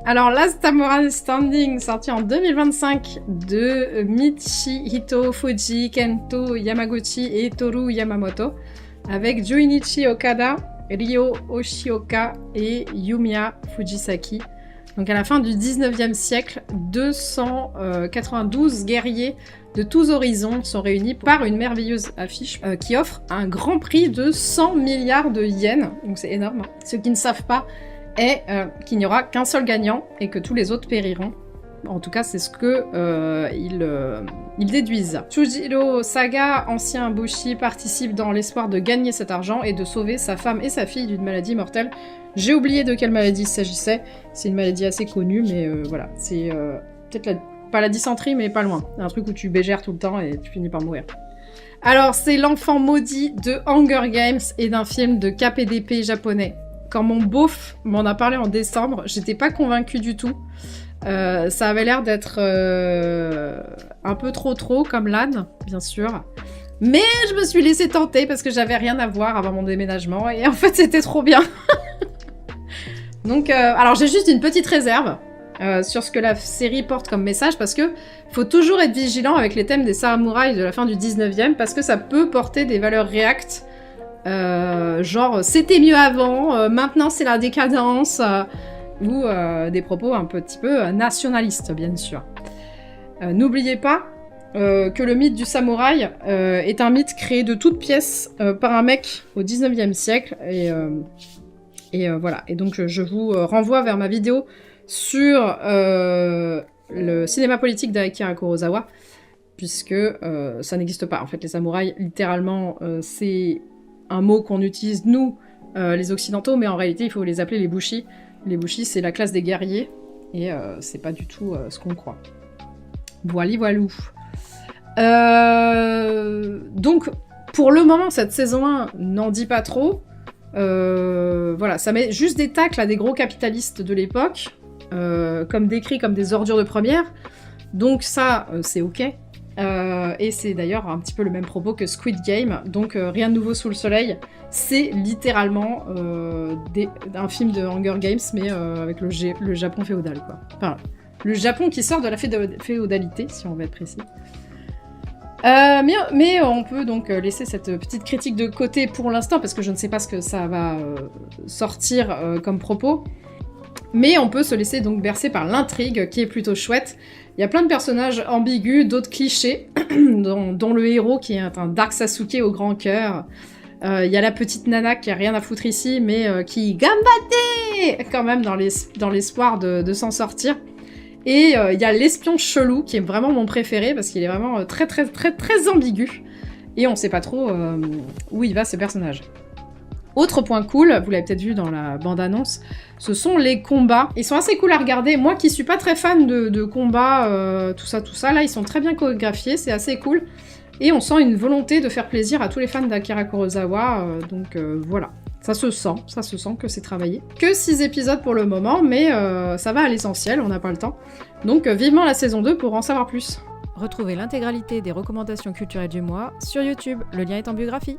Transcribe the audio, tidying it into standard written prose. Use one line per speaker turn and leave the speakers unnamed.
Alors, Last Samurai Standing, sorti en 2025 de Michihito Fuji, Kento Yamaguchi et Toru Yamamoto, avec Junichi Okada, Ryo Oshioka et Yumiya Fujisaki. Donc à la fin du 19e siècle, 292 guerriers de tous horizons sont réunis par une merveilleuse affiche qui offre un grand prix de 100 milliards de yens, donc c'est énorme. Ceux qui ne savent pas est qu'il n'y aura qu'un seul gagnant et que tous les autres périront. En tout cas, c'est ce que ils déduisent. Chujiro Saga, ancien Bushi, participe dans l'espoir de gagner cet argent et de sauver sa femme et sa fille d'une maladie mortelle. J'ai oublié de quelle maladie il s'agissait. C'est une maladie assez connue, mais voilà. C'est peut-être pas la dysenterie, mais pas loin. Un truc où tu bégères tout le temps et tu finis par mourir. Alors, c'est l'enfant maudit de Hunger Games et d'un film de KPDP japonais. Quand mon beauf m'en a parlé en décembre, j'étais pas convaincue du tout. Ça avait l'air d'être un peu trop comme l'âne, bien sûr. Mais je me suis laissée tenter parce que j'avais rien à voir avant mon déménagement et en fait c'était trop bien. Donc, alors j'ai juste une petite réserve sur ce que la série porte comme message parce que faut toujours être vigilant avec les thèmes des samouraïs de la fin du 19e parce que ça peut porter des valeurs réactes. Genre c'était mieux avant, maintenant c'est la décadence, ou des propos un petit peu nationalistes, bien sûr. N'oubliez pas que le mythe du samouraï est un mythe créé de toutes pièces par un mec au 19e siècle, et voilà. Et donc je vous renvoie vers ma vidéo sur le cinéma politique d'Akira Kurosawa, puisque ça n'existe pas. En fait, les samouraïs, littéralement, c'est un mot qu'on utilise, nous, les occidentaux, mais en réalité, il faut les appeler les bushi. Les bushi, c'est la classe des guerriers, et c'est pas du tout ce qu'on croit. Voilou. Donc, pour le moment, cette saison 1 n'en dit pas trop. Voilà, ça met juste des tacles à des gros capitalistes de l'époque, comme décrits comme des ordures de première. Donc ça, c'est ok. Et c'est d'ailleurs un petit peu le même propos que Squid Game, donc rien de nouveau sous le soleil. C'est littéralement un film de Hunger Games, mais avec le Japon féodal, quoi. Enfin, le Japon qui sort de la féodalité, si on veut être précis. Mais on peut donc laisser cette petite critique de côté pour l'instant, parce que je ne sais pas ce que ça va sortir comme propos. Mais on peut se laisser donc bercer par l'intrigue, qui est plutôt chouette. Il y a plein de personnages ambigus, d'autres clichés, dont le héros qui est un Dark Sasuke au grand cœur. Il y a la petite nana qui a rien à foutre ici, mais qui gambate quand même dans l'espoir de s'en sortir. Et il y a l'espion chelou, qui est vraiment mon préféré, parce qu'il est vraiment très ambigu. Et on sait pas trop où il va, ce personnage. Autre point cool, vous l'avez peut-être vu dans la bande-annonce, ce sont les combats. Ils sont assez cool à regarder. Moi qui suis pas très fan de combats, tout ça, là ils sont très bien chorégraphiés, c'est assez cool. Et on sent une volonté de faire plaisir à tous les fans d'Akira Kurosawa, donc voilà. Ça se sent que c'est travaillé. Que 6 épisodes pour le moment, mais ça va à l'essentiel, on n'a pas le temps. Donc vivement la saison 2 pour en savoir plus.
Retrouvez l'intégralité des recommandations culturelles du mois sur YouTube, le lien est en biographie.